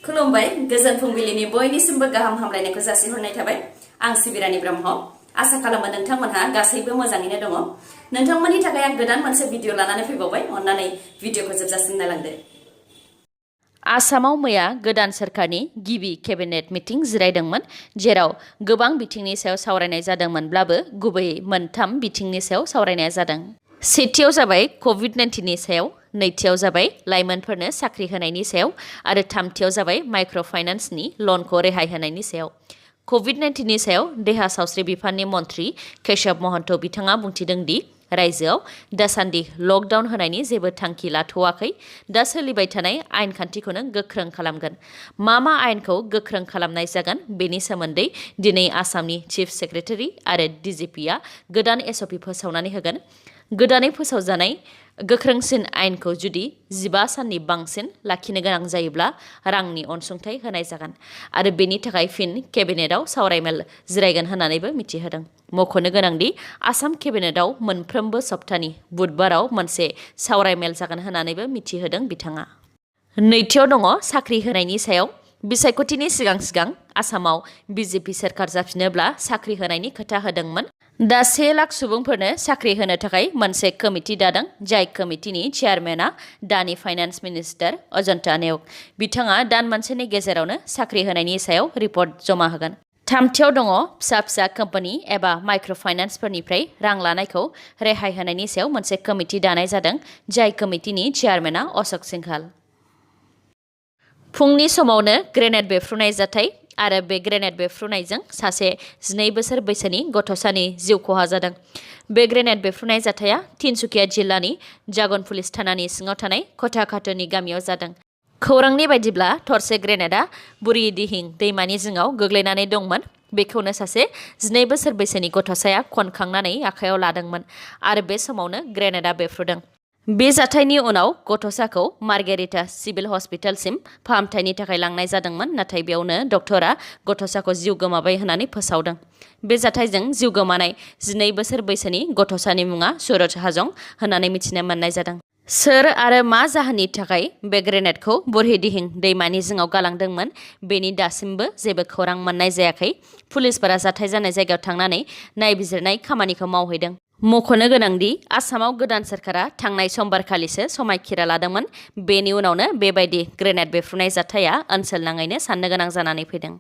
खुलुमबाय गोजोन फुंबिलिनि बयनिसिमबो गाहाम हामलायनायखौ जासिहरनाय थाबाय आं सिबिरानि ब्रह्म आसा खालामो नोंथांमोनहा गासैबो मोजाङैनो दङ नोंथांमोननि थाखाय आं गोदान मोनसे भिडिअ लानानै फैबावबाय अन्नानै भिडिअखौ जोबजासिम नायलांदो आसामाव मैया गोदान सरकारनि गिबि केबिनेट मिटिं जिरायदोंमोन जेराव गोबां बिथिंनि सायाव सावरायनाय जादोंमोनब्लाबो गुबैयै मोनथाम बिथिंनि सायाव सावरायनाय जादों सेथियाव जाबाय कोविड-19 नि सायाव नैथियाव जाबाय लाइमोनफोरनो साख्रि होनायनि सायाव आरो थामथियाव जाबाय माइक्र' फाइनान्सनि लनखौ रेहाय होनायनि सायाव कोविड-19 नि सायाव देहा सावस्रि बिफाननि मन्थ्रि केशव महन्त बिथाङा बुंथिदों दि रायजोआव दासान्दि लकडाउन होनायनि जेबो थांखि लाथ'वाखै दा सोलिबाय थानाय आयेन खान्थिखौनो गोख्रों खालामगोन मा आयेनखौ गोख्रों खालामनाय जागोन बेनि सोमोन्दै दिनै आसामनि चिफ सेक्रेटारि आरो डिजिपिआ गोदान एसअपि फोसावनानै होगोन गोदानै फोसावजानाय गोख्रोंसिन आयेनखौ जुदि 15 साननि बांसिन लाखिनो गोनां जायोब्ला रांनि अनसुंथाइ होनाय जागोन आरो बेनि थाखाय फिन केबिनेटआव सावरायमेल जिरायगोन होननानैबो मिथिहोदों मख'नो गोनांदि आसाम केबिनेटआव मोनफ्रोमबो सप्तानि बुधबाराव मोनसे सावरायमेल जागोन होननानैबो मिथिहोदों बिथाङा नैथियाव दङ साख्रि होनायनि सायाव बिसायख'थिनि सिगां आसामाव बिजेपि सोरखार जाफिनोब्ला साख्रि होनायनि खोथा होदोंमोन दा 1 लाख सुबुंफोरनो साख्रि होनो थाखाय मोनसे कमिटि दादों जाय कमिटिनि चेयारमेना दानि फाइनान्स मिनिस्टार अजन्ता नेउग बिथाङा दान मोनसेनि गेजेरावनो साख्रि होनायनि सायाव रिपर्ट जमा होगोन थामथियाव दङ फिसा कम्पानि एबा माइक्र' फाइनान्सफोरनिफ्राय रां लानायखौ रेहाय होनायनि सायाव मोनसे कमिटि दानाय जादों जाय कमिटिनि चेयारमेना अशोक सिंघाल फुंनि समावनो ग्रेनेड बेफ्रुनाय जाथाय आरो बे ग्रेनेड बेफ्रुनायजों सासे 12 बोसोर बैसोनि गथ'सानि जिउ खहा जादों बे ग्रेनेड बेफ्रुनाय जाथाया तिनसुकिया जिल्लानि जागन पुलिस थानानि सिङाव थानाय खथाखाथोनि गामियाव जादों खौरांनि बायदिब्ला थरसे ग्रेनेडआ बुरिदिहिं दैमानि जिङाव गोग्लैनानै दंमोन बेखौनो सासे 12 बोसोर बैसोनि गथ'साया खनखांनानै आखायाव लादोंमोन आरो बे समावनो ग्रेनेडआ बेफ्रुदों बे जाथायनि उनाव गथ'साखौ मार्गेरिटा सिभिल हस्पिटालसिम फाहामथायनि थाखाय लांनाय जादोंमोन नाथाय बेयावनो डक्टरा गथ'साखौ जिउ गोमाबाय होननानै फोसावदों बे जाथायजों जिउ गोमानाय 12 बोसोर बैसोनि गथ'सानि मुङा सुरज हाजं होननानै मिथिनो मोननाय जादों सोर आरो मा जाहोननि थाखाय बे ग्रेनेडखौ बुरहिदिहिं दैमानि जिङाव गालांदोंमोन बेनि दासिमबो जेबो खौरां मोननाय जायाखै पुलिसफोरा जाथाय जानाय जायगायाव थांनानै नायबिजिरनाय खामानिखौ मावहैदों मख'नो गोनांदि आसामाव गोदान सोरखारा थांनाय समबारखालिसो समायखिरा लादोंमोन बेनि उनावनो बेबायदि ग्रेनेड बेफ्रुनाय जाथाया ओनसोल नाङैनो साननो गोनां जानानै फैदों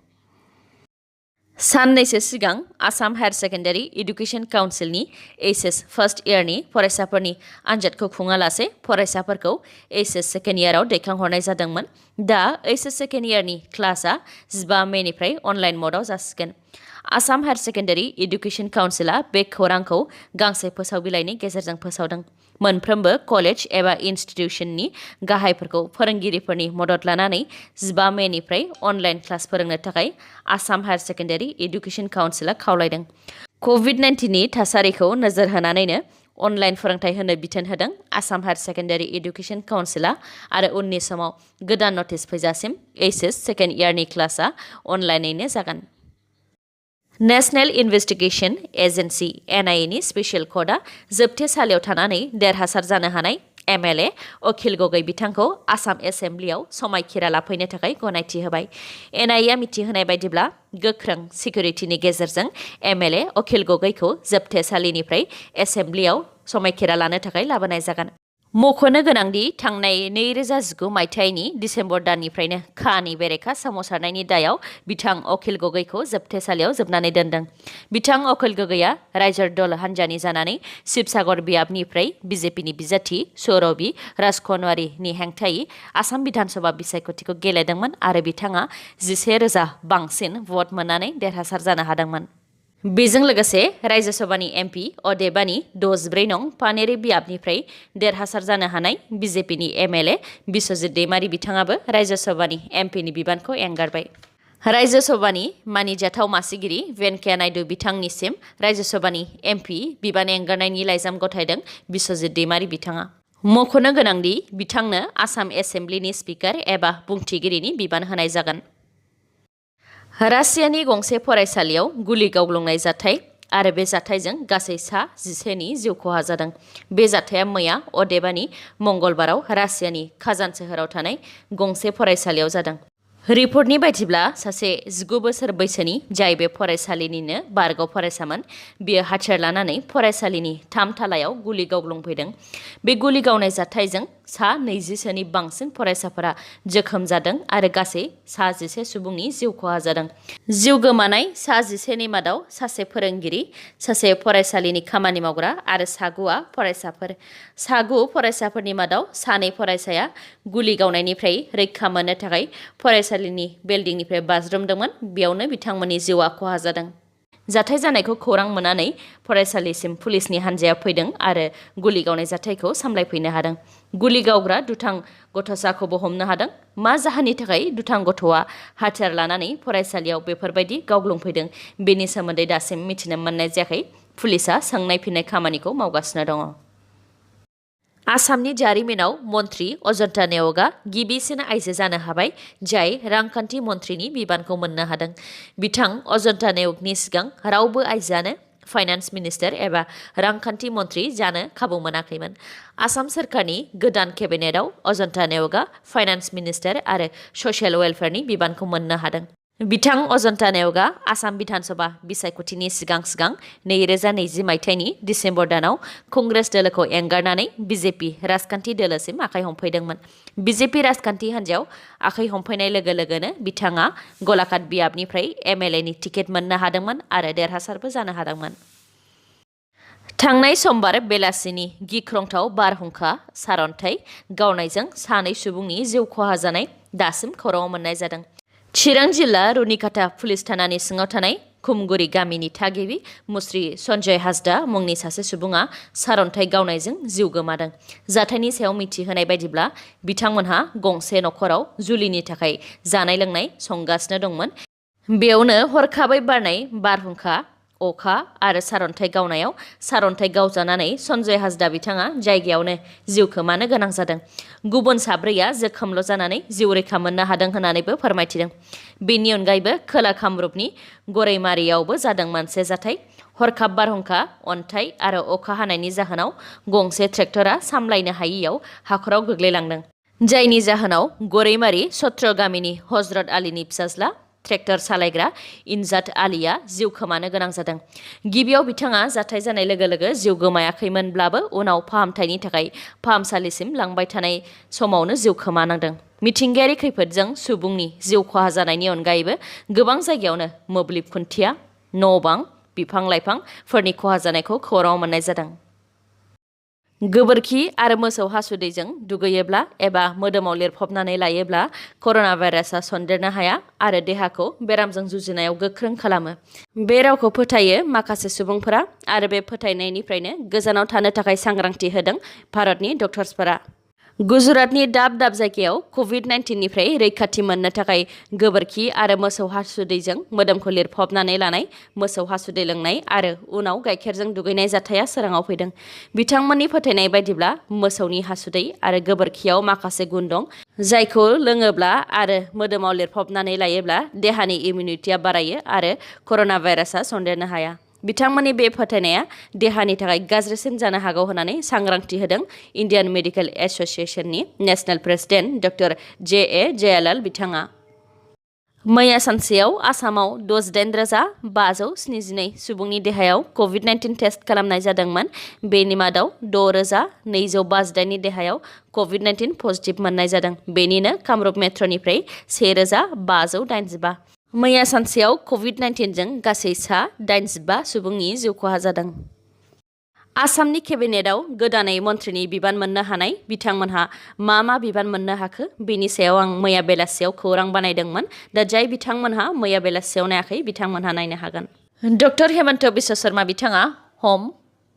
साननैसो सिगां आसाम हायार सेकेन्डारि एडुकेशन काउन्सिलनि एचएस फार्स्ट इयारनि फरायसाफोरनि आनजादखौ खुङालासे फरायसाफोरखौ एचएस सेकेन्ड इयाराव दैखांहरनाय जादोंमोन दा एचएस सेकेन्ड इयारनि क्लासआ 15 मेनिफ्राय अनलाइन मडआव जासिगोन आसाम हायार सेकेन्डारि एडुकेशन काउन्सिला बे खौरांखौ गांसे फोसावबिलाइनि गेजेरजों फोसावदों मोनफ्रोमबो कलेज एबा इनस्टिट्यूशननि गाहायफोरखौ फोरोंगिरिफोरनि मदद लानानै 15 मेनिफ्राय अनलाइन क्लास फोरोंनो थाखाय आसाम हायार सेकेन्डारि एडुकेशन काउन्सिला खावलायदों कोविड-19 नि थासारिखौ नोजोर होनानैनो अनलाइन फोरोंथाय होनो बिथोन होदों आसाम हायार सेकेन्डारि एडुकेशन काउन्सिला आरो उननि समाव गोदान नटिस फैजासिम एचएस सेकेन्ड इयारनि क्लासआ अनलाइनैनो जागोन नेशनेल इन्वेस्टिगेशन एजेन्सि NIA नि स्पेशल कर्टआ जोबथेसालियाव थानानै देरहासार जानो हानाय MLA अखिल गगৈ बिथांखौ आसाम एसेम्ब्लियाव समायखिरा लाफैनो थाखाय गनायथि होबाय NIA मिथिहोनाय बायदिब्ला गोख्रों सिकिउरिटिनि गेजेरजों MLA अखिल गगैखौ जोबथेसालिनिफ्राय एसेम्ब्लियाव समायखिरा लानो थाखाय लाबोनाय जागोन मख'नो गोनांदि थांनाय 2019 मायथाइनि दिसेम्बर दाननिफ्रायनो खानि बेरेखा सोमावसारनायनि दायाव बिथां अखिल गगैखौ जोबथेसालियाव जोबनानै दोनदों बिथां अखिल गगैया राइजर दल हान्जानि जानानै शिबसागर बियाबनिफ्राय बिजेपिनि बिजाथि सौरभी राजखनवारीनि हेंथायै आसाम बिधानसभा बिसायख'थिखौ गेलेदोंमोन आरो बिथाङा 11,000 बांसिन भट मोननानै देरहासार जानो हादोंमोन बेजों लोगोसे राज्य सभानि MP अदेबानि 64 नं पानेरि बियाबनिफ्राय देरहासार जानो हानाय बिजेपिनि MLA बिश्वजित दैमारी बिथाङाबो राज्य सभानि MPनि बिबानखौ एंगारबाय राज्य सभानि मानिजाथाव मासिगिरि वेंकैया नायडू बिथांनिसिम राज्य सभानि MP बिबान एंगारनायनि लाइजाम गथायदों बिश्वजित दैमारी बिथाङा मख'नो गोनांदि बिथांनो आसाम एसेम्ब्लिनि स्पिकार एबा बुंथिगिरिनि बिबान होनाय जागोन रासियानि गंसे फरायसालियाव गुलि गावग्लुंनाय जाथाय आरो बे जाथायजों गासै सा 11 नि जिउ खहा जादों बे जाथाया मैया अदेबानि मंगलबाराव रासियानि खाजान सोहोराव थानाय गंसे फरायसालियाव जादों रिपर्टनि बायदिब्ला सासे 19 बोसोर बैसोनि जाय बे फरायसालिनिनो बारग' फरायसामोन बियो हाथियार लानानै फरायसालिनि 3 थालायाव गुलि गावग्लुंफैदों। बे गुलि गावनाय जाथायजों सा 20सोनि बांसिन फरायसाफोरा जोखोम जादों आरो गासै सा 11 सुबुंनि जिउ खहा जादों। जिउ गोमानाय सा 11नि मादाव सासे फोरोंगिरि, सासे फरायसालिनि खामानि मावग्रा आरो सा 9 फरायसाफोरनि मादाव सानै फरायसाया गुलि गावनायनिफ्राय रैखा मोननो थाखाय फरायसालिनि बिल्डिंनिफ्राय बाज्रुमदोंमोन। बेयावनो बिथांमोननि जिउआ खहा जादों। जाथाय जानायखौ खौरां मोननानै फरायसालिसिम पुलिसनि हान्जाया फैदों आरो गुलि गावनाय जाथायखौ सामलायफैनो हादों। गुलि गावग्रा दुथां गथ'साखौबो हमनो हादों। मा जाहोननि थाखाय दुथां गथ'आ हाथियार लानानै फरायसालियाव बेफोरबायदि गावग्लुंफैदों बेनि सोमोन्दै दासिम मिथिनो मोननाय जायाखै। पुलिसआ सोंनाय फिननाय खामानिखौ मावगासिनो दङ। आसामनि जारिमिनाव मन्त्रि अजन्ता नेवगा गिबिसिन आइजो जानो हाबाय जाय रांखान्थि मन्थ्रिनि बिबानखौ मोननो हादों। बिथां अजन्ता नेवगनि सिगां रावबो आइजोआनो फाइनान्स मिनिस्टार एबा रांखान्थि मन्थ्रि जानो खाबु मोनाखैमोन। आसाम सोरखारनि गोदान केबिनेटआव अजन्ता नेवगा फाइनान्स मिनिस्टार आरो ससियेल वेलफेयारनि बिबानखौ मोननो हादों। बिथां अजन्ता नेवगा आसाम बिधानसभा बिसायख'थिनि सिगां 2020 मायथाइनि दिसेम्बर दानाव कंग्रेस दोलोखौ एंगारनानै बिजेपि राजखान्थि दोलोसिम आखाइ हमफैदोंमोन। बिजेपि राजखान्थि हान्जायाव आखाइ हमफैनाय लोगो लोगोनो बिथाङा गलाघाट बियाबनिफ्राय MLA नि टिकेट मोननो हादोंमोन आरो देरहासारबो जानो हादोंमोन। थांनाय समबार बेलासिनि गिख्रंथाव बारहुंखा सारअन्थाइ गावनायजों सानै सुबुंनि जिउ खहा जानाय दासिम खौराङाव मोननाय जादों। चिरां जिल्ला रुनिकाटा पुलिस थानानि सिङाव थानाय खुमगुरि गामिनि थागिबि मुस्रि सन्जय हासदा मुंनि सासे सुबुङा सारअन्थाइ गावनायजों जिउ गोमादों। जाथायनि सायाव मिथिहोनाय बायदिब्ला बिथांमोनहा गंसे नखराव जुलिनि थाखाय जानाय लोंनाय संगासिनो दंमोन। बेयावनो हरखाबै बारनाय बारहुंखा, अखा आरो सारअन्थाइ गावनायाव सारअन्थाइ गावजानानै सन्जय हासदा बिथाङा जायगायावनो जिउ खोमानो गोनां जादों। गुबुन 4आ जोखोमल' जानानै जिउ रैखा मोननो हादों होननानैबो फोरमायथिदों। बेनि अनगायैबो खोला कामरुपनि गरैमारियावबो जादों मोनसे जाथाय। हरखाब बारहुंखा, अन्थाइ आरो अखा हानायनि जाहोनाव गंसे ट्रेक्टरा सामलायनो हायियाव हाखराव गोग्लैलांदों। जायनि जाहोनाव गरैमारि सत्र गामिनि हजरत आलीनि फिसाज्ला ट्रेक्टर सालायग्रा इनजात आलीया जिउ खोमानो गोनां जादों। गिबियाव बिथाङा जाथाय जानाय लोगो लोगो जिउ गोमायाखैमोनब्लाबो उनाव फाहामथायनि थाखाय फाहामसालिसिम लांबाय थानाय समावनो जिउ खोमानांदों। मिथिंगायारि खैफोदजों सुबुंनि जिउ खहा जानायनि अनगायैबो गोबां जायगायावनो मोब्लिब खुन्थिया, न'-बां, बिफां-लाइफांफोरनि खहा जानायखौ खौराङाव मोननाय जादों। गोबोरखि आरो मोसौ हासुदैजों दुगैयोब्ला एबा मोदोमाव लिरफबनानै लायोब्ला कर'ना भाइरासआ सन्देरनो हाया आरो देहाखौ बेरामजों जुजिनायाव गोख्रों खालामो। बे रावखौ फोथायो माखासे सुबुंफोरा आरो बे फोथायनायनिफ्रायनो गोजानाव थानो थाखाय सांग्रांथि होदों भारतनि डक्टर्सफोरा। गुजरातनि दाब दाब जायगायाव COVID-19निफ्राय रैखाथि मोननो थाखाय गोबोरखि आरो मोसौ हासुदैजों मोदोमखौ लिरफबनानै लानाय, मोसौ हासुदै लोंनाय आरो उनाव गाइखेरजों दुगैनाय जाथाया सोराङाव फैदों। बिथांमोननि फोथायनाय बायदिब्ला मोसौनि हासुदै आरो गोबोरखियाव माखासे गुन दं जायखौ लोङोब्ला आरो मोदोमाव लिरफबनानै लायोब्ला देहानि इमिउनिटिया बारायो आरो कर'ना भाइरासआ सन्देरनो हाया। बिथांमोननि बे फोथायनाया देहानि थाखाय गाज्रिसिन जानो हागौ होननानै सांग्रांथि होदों इन्डियान मेडिकेल एस'सिएशननि national president doctor J.A. Jayalal बिथाङा। मैया सानसेयाव आसामाव 68,572 सुबुंनि देहायाव COVID-19 टेस्ट खालामनाय जादोंमोन। बेनि मादाव 6,258 नि देहायाव COVID-19 पजिटिभ मोननाय जादों। बेनिनो कामरुप मेट्र'निफ्राय 1,585। मैया सानसेयाव COVID-19जों गासै सा 85 सुबुंनि जिउ खहा जादों। आसामनि केबिनेटआव गोदानै मन्थ्रिनि बिबान मोननो हानाय बिथांमोनहा मा बिबान मोननो हाखो बेनि सायाव आं मैया बेलासियाव खौरां बानायदोंमोन। दा जाय बिथांमोनहा मैया बेलासियाव नायाखै बिथांमोनहा नायनो हागोन। डक्टर हेमन्त बिश्व शर्मा बिथाङा हम,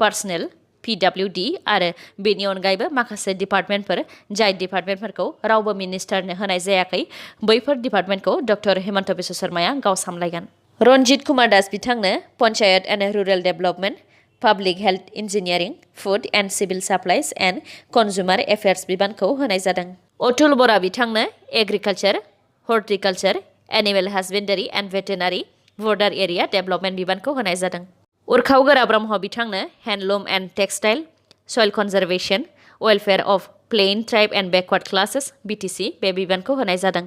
पार्सनेल, PWD आरो बेनि अनगायैबो माखासे डिपार्टमेन्टफोर जाय डिपार्टमेन्टफोरखौ रावबो मिनिस्टारनो होनाय जायाखै बैफोर डिपार्टमेन्टखौ डक्टर हेमन्त बिश्व शर्माया गाव सामलायगोन। रन्जित कुमार दास बिथांनो panchayat and rural development, public health engineering, food and civil supplies and consumer affairs बिबानखौ होनाय जादों। अतुल बरा बिथांनो agriculture, horticulture, animal husbandry and veterinary, border area development बिबानखौ होनाय जादों। उर्खाव गोरा ब्रह्म बिथांनो handloom and textile, soil conservation, welfare of plain tribe and backward classes BTC बे बिबानखौ होनाय जादों।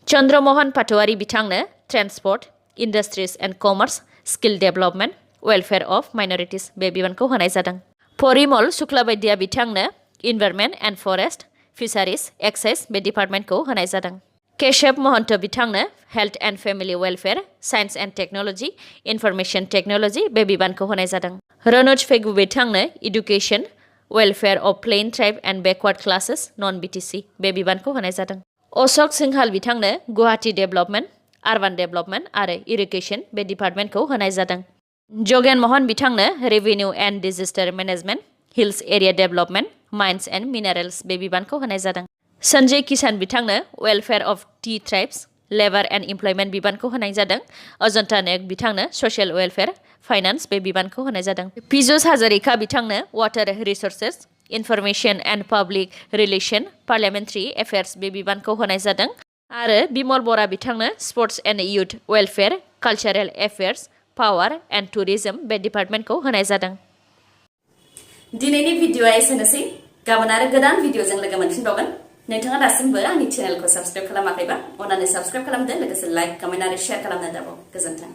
चंद्रमोहन पाटवारी बिथांनो transport industries and commerce skill development welfare of minorities बे बिबानखौ होनाय जादों। परिमल शुक्लाबैद्या बिथांनो environment and forest fisheries excise बे डिपार्टमेंटखौ होनाय जादों। केशव महंत बिथांनो health and family welfare science and technology information technology बे बिबानखौ होनाय जादों। रनोज फेगु बिथांनो education welfare of plain tribe and backward classes non BTC बे बिबानखौ होनाय जादों। अशोक सिंहाल बिथांनो गुवाहाटी डेवलपमेंट अर्बान डेवलपमेंट आरो इरिगेशन बे डिपार्टमेंटखौ होनाय जादों। जोगेन मोहन बिथांनो revenue and disaster management hills area development mines and minerals बे बिबानखौ होनाय जादों। संजय किसान बिथांनो welfare of tea tribes labour and employment बिबानखौ होनाय जादों। अजंता नायक बिथांनो सशियल वेलफेयर फाइनेंस बे बिबानखौ होनाय जादों। पीयूष हाजरिका बिथांनो water resources information and public relation parliamentary affairs बे बिबानखौ होनाय जादों। आरो बिमल बरा बिथांनो sports and youth welfare cultural affairs power and tourism बे डिपार्टमेंटखौ होनाय जादों। दिनैनि भिडिअआ एसेनोसै। गाबोन आरो गोदान भिडिअजों लोगो मोनफिनबावगोन। नोंथाङा दासिमबो आंनि चेनेलखौ साबस्क्राइब खालामाखैबा अन्नानै साबस्क्राइब खालामदो, लोगोसे लाइक कमेन्ट आरो शेयार खालामनो दाबाव। गोजोन्थों।